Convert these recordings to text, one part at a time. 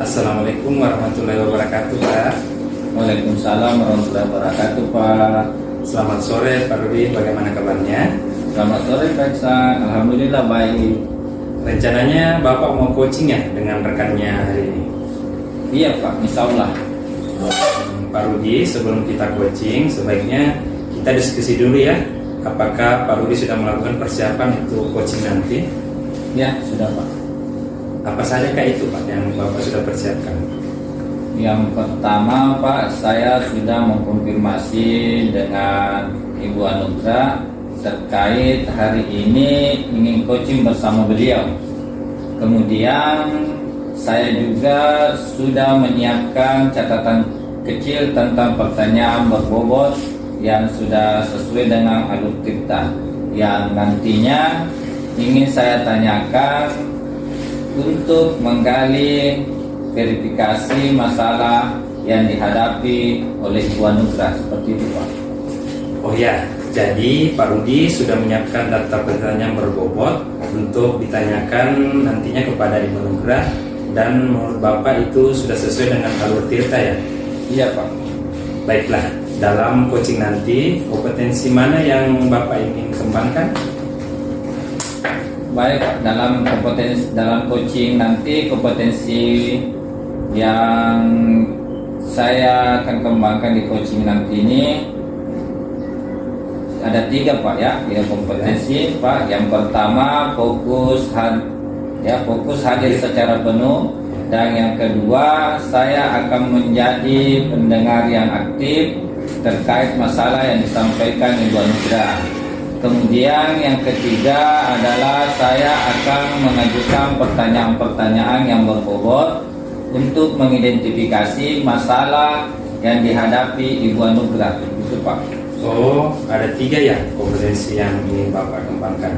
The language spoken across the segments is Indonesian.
Assalamualaikum warahmatullahi wabarakatuh, Pak. Waalaikumsalam warahmatullahi wabarakatuh, Pak. Selamat sore, Pak Rudi. Bagaimana kabarnya? Selamat sore, Pak Iksan. Alhamdulillah baik. Rencananya Bapak mau coaching ya dengan rekannya hari ini? Iya, Pak. Insya Allah. Pak Rudi, sebelum kita coaching, sebaiknya kita diskusi dulu ya. Apakah Pak Rudi sudah melakukan persiapan untuk coaching nanti? Ya, sudah, Pak. Apa saja Kak itu, Pak, yang Bapak sudah persiapkan? Yang pertama, Pak, saya sudah mengkonfirmasi dengan Ibu Anugrah terkait hari ini ingin coaching bersama beliau. Kemudian saya juga sudah menyiapkan catatan kecil tentang pertanyaan berbobot yang sudah sesuai dengan alur kita yang nantinya ingin saya tanyakan untuk menggali verifikasi masalah yang dihadapi oleh Ibu Anugrah. Seperti itu, Pak. Oh ya, jadi Pak Rudi sudah menyiapkan daftar pertanyaan berbobot untuk ditanyakan nantinya kepada Ibu Anugrah, dan menurut Bapak itu sudah sesuai dengan alur tirta ya? Iya, Pak. Baiklah, dalam coaching nanti kompetensi mana yang Bapak ingin kembangkan? Baik, Pak. Dalam coaching nanti kompetensi yang saya akan kembangkan di coaching nanti ini ada 3, Pak, ya. 3 kompetensi, Pak. Yang pertama fokus hadir secara penuh, dan yang kedua saya akan menjadi pendengar yang aktif terkait masalah yang disampaikan Ibu Anugrah. Kemudian yang ketiga adalah saya akan mengajukan pertanyaan-pertanyaan yang berbobot untuk mengidentifikasi masalah yang dihadapi Ibu Anugrah. Itu, Pak. Oh, ada 3 ya kompetensi yang ingin Bapak kembangkan,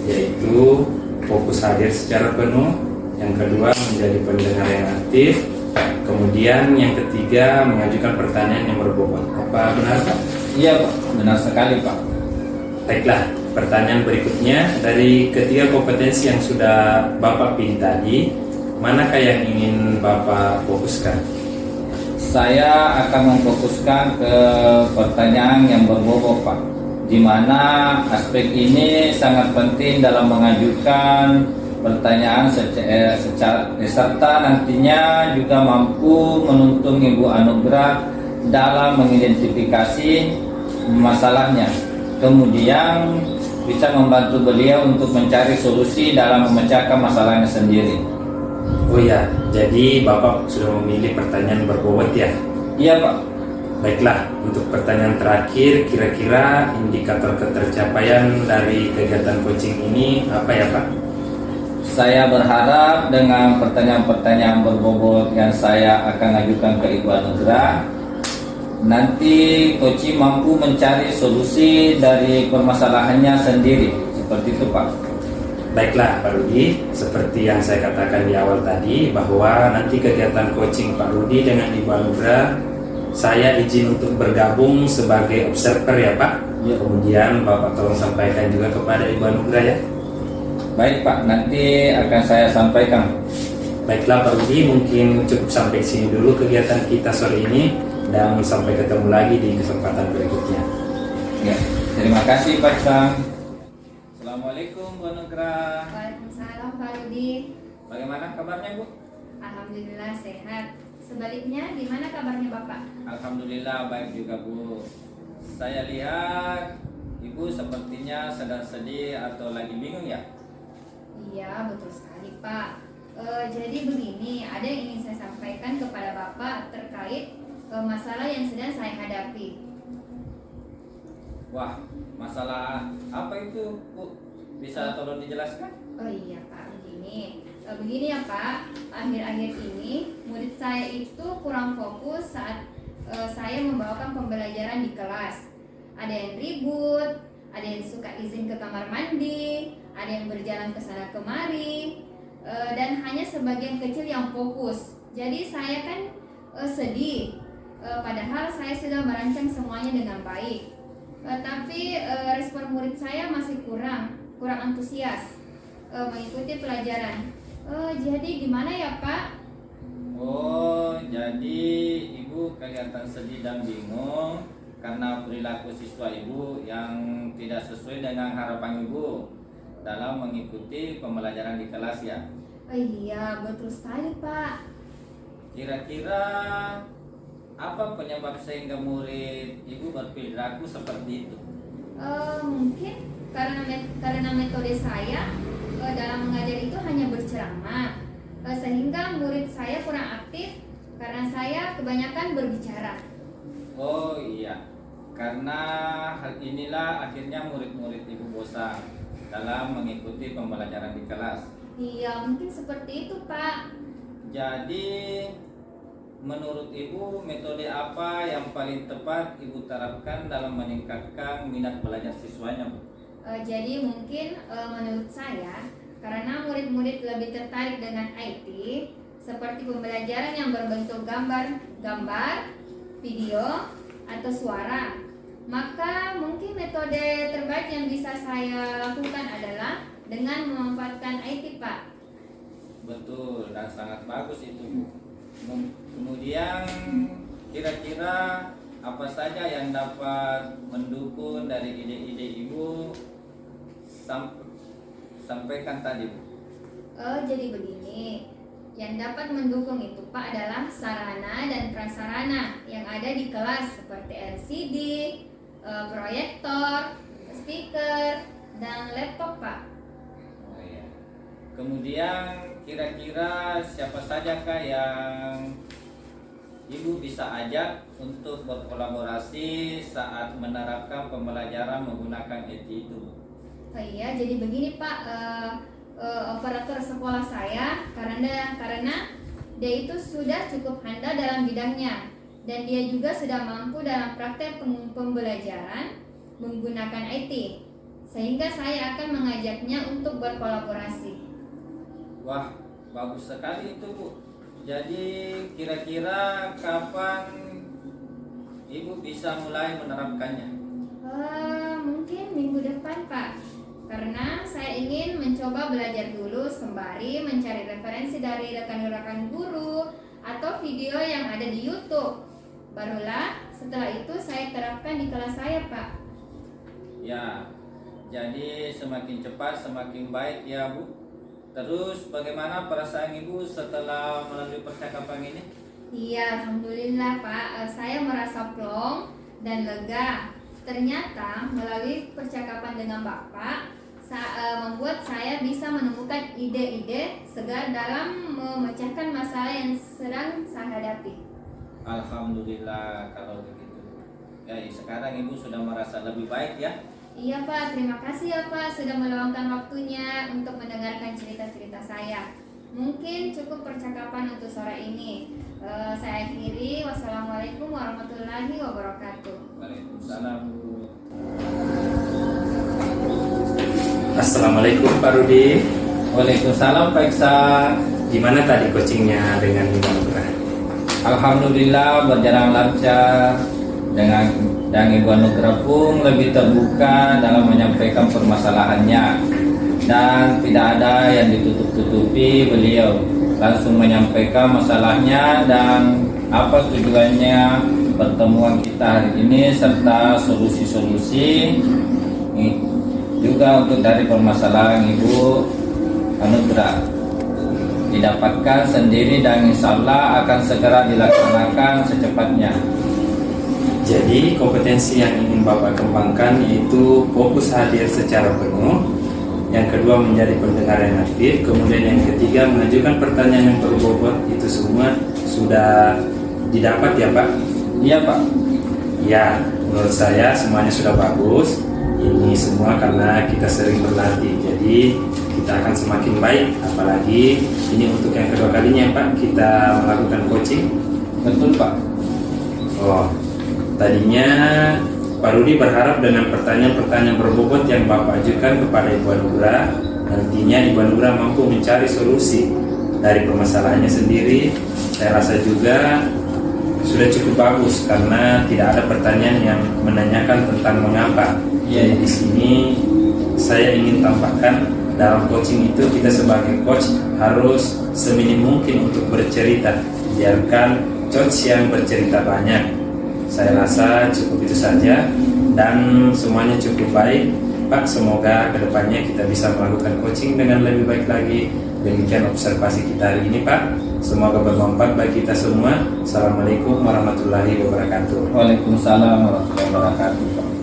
yaitu fokus hadir secara penuh, yang kedua menjadi pendengar yang aktif, kemudian yang ketiga mengajukan pertanyaan yang berbobot. Apa benar, Pak? Iya, Pak. Benar sekali, Pak. Baiklah, pertanyaan berikutnya, dari ketiga kompetensi yang sudah Bapak pilih tadi, manakah yang ingin Bapak fokuskan? Saya akan memfokuskan ke pertanyaan yang berbobot, Pak, di mana aspek ini sangat penting dalam mengajukan pertanyaan serta nantinya juga mampu menuntun Ibu Anugrah dalam mengidentifikasi masalahnya. Kemudian bisa membantu beliau untuk mencari solusi dalam memecahkan masalahnya sendiri. Oh ya, jadi Bapak sudah memilih pertanyaan berbobot ya? Iya, Pak. Baiklah, untuk pertanyaan terakhir, kira-kira indikator ketercapaian dari kegiatan coaching ini apa ya, Pak? Saya berharap dengan pertanyaan-pertanyaan berbobot yang saya akan ajukan ke Ibu Anugrah, nanti coaching mampu mencari solusi dari permasalahannya sendiri. Seperti itu, Pak. Baiklah Pak Rudi, seperti yang saya katakan di awal tadi, bahwa nanti kegiatan coaching Pak Rudi dengan Ibu Anugrah, saya izin untuk bergabung sebagai observer ya, Pak. Ya. Kemudian Bapak tolong sampaikan juga kepada Ibu Anugrah ya. Baik, Pak, nanti akan saya sampaikan. Baiklah Pak Rudi, mungkin cukup sampai sini dulu kegiatan kita sore ini, dan sampai ketemu lagi di kesempatan berikutnya. Ya, terima kasih, Pak Sang. Assalamualaikum, Bu Anugrah. Waalaikumsalam, Pak Rudi. Bagaimana kabarnya, Bu? Alhamdulillah sehat. Sebaliknya, gimana kabarnya Bapak? Alhamdulillah baik juga, Bu. Saya lihat Ibu sepertinya sedang sedih atau lagi bingung ya? Iya, betul sekali, Pak. Jadi begini, ada yang ingin saya sampaikan kepada Bapak terkait masalah yang sedang saya hadapi. Wah, masalah apa itu, Bu? Bisa tolong dijelaskan? Oh iya, Pak, begini ya, Pak. Akhir-akhir ini murid saya itu kurang fokus saat saya membawakan pembelajaran di kelas. Ada yang ribut, ada yang suka izin ke kamar mandi, ada yang berjalan ke sana kemari, dan hanya sebagian kecil yang fokus. Jadi saya kan sedih, padahal saya sudah merancang semuanya dengan baik. Tapi respon murid saya masih kurang antusias mengikuti pelajaran. Jadi gimana ya, Pak? Oh, jadi ibu kelihatan sedih dan bingung karena perilaku siswa ibu yang tidak sesuai dengan harapan ibu dalam mengikuti pembelajaran di kelas ya. Oh iya, betul sekali Pak. Kira-kira apa penyebab sehingga murid ibu berperilaku seperti itu? Mungkin karena metode saya dalam mengajar itu hanya berceramah, sehingga murid saya kurang aktif karena saya kebanyakan berbicara. Oh iya, karena hal inilah akhirnya murid-murid ibu bosan dalam mengikuti pembelajaran di kelas. Iya, mungkin seperti itu Pak. Jadi menurut ibu metode apa yang paling tepat ibu terapkan dalam meningkatkan minat belajar siswanya, Bu? Jadi mungkin menurut saya karena murid-murid lebih tertarik dengan IT seperti pembelajaran yang berbentuk gambar, video, atau suara, maka mungkin metode terbaik yang bisa saya lakukan adalah dengan memanfaatkan IT, Pak. Betul, dan sangat bagus itu, Bu. Kemudian kira-kira apa saja yang dapat mendukung dari ide-ide ibu sampaikan tadi, Bu? Jadi begini, yang dapat mendukung itu Pak adalah sarana dan prasarana yang ada di kelas seperti LCD, proyektor, speaker, dan laptop Pak. Oh, iya. Kemudian kira-kira siapa saja kah yang ibu bisa ajak untuk berkolaborasi saat menerapkan pembelajaran menggunakan IT itu? Oh iya, jadi begini Pak, operator sekolah saya karena dia itu sudah cukup handal dalam bidangnya dan dia juga sudah mampu dalam praktek pembelajaran menggunakan IT, sehingga saya akan mengajaknya untuk berkolaborasi. Wah, bagus sekali itu, Bu. Jadi kira-kira kapan ibu bisa mulai menerapkannya? Mungkin minggu depan Pak, karena saya ingin mencoba belajar dulu sembari mencari referensi dari rekan-rekan guru atau video yang ada di YouTube. Barulah setelah itu saya terapkan di kelas saya Pak. Ya, jadi semakin cepat semakin baik ya, Bu. Terus bagaimana perasaan ibu setelah melalui percakapan ini? Iya, alhamdulillah Pak, saya merasa plong dan lega. Ternyata melalui percakapan dengan Bapak membuat saya bisa menemukan ide-ide segar dalam memecahkan masalah yang sedang saya hadapi. Alhamdulillah kalau begitu. Ya, sekarang ibu sudah merasa lebih baik ya? Iya Pak, terima kasih ya Pak sudah meluangkan waktunya untuk mendengarkan cerita-cerita saya. Mungkin cukup percakapan untuk sore ini. Saya akhiri. Wassalamualaikum warahmatullahi wabarakatuh. Waalaikumsalam, Bu. Assalamualaikum Pak Rudi. Waalaikumsalam Pak Iksan. Gimana tadi coachingnya dengan Ibu Nugrah? Alhamdulillah berjalan lancar. Dan Ibu Nugrah pun lebih terbuka dalam menyampaikan permasalahannya dan tidak ada yang ditutup-tutupi. Beliau langsung menyampaikan masalahnya dan apa tujuannya pertemuan kita hari ini serta solusi-solusi juga untuk dari permasalahan Ibu Nugrah didapatkan sendiri dan insya Allah akan segera dilaksanakan secepatnya. Jadi kompetensi yang ingin Bapak kembangkan itu fokus hadir secara penuh. Yang kedua menjadi pendengar yang aktif. Kemudian yang ketiga mengajukan pertanyaan yang berbobot. Itu semua sudah didapat ya Pak? Iya Pak. Ya, menurut saya semuanya sudah bagus. Ini semua karena kita sering berlatih. Jadi kita akan semakin baik. Apalagi ini untuk yang kedua kalinya Pak kita melakukan coaching. Betul Pak. Oh, tadinya Pak Rudi berharap dengan pertanyaan-pertanyaan berbobot yang Bapak ajukan kepada Ibu Nugrah, nantinya Ibu Nugrah mampu mencari solusi dari permasalahannya sendiri. Saya rasa juga sudah cukup bagus karena tidak ada pertanyaan yang menanyakan tentang mengapa. Jadi di sini saya ingin tampakkan dalam coaching itu kita sebagai coach harus seminim mungkin untuk bercerita. biarkan coach yang bercerita banyak. Saya rasa cukup itu saja dan semuanya cukup baik Pak. Semoga kedepannya kita bisa melakukan coaching dengan lebih baik lagi. Demikian observasi kita hari ini Pak. Semoga bermanfaat bagi kita semua. Assalamualaikum warahmatullahi wabarakatuh. Waalaikumsalam warahmatullahi wabarakatuh.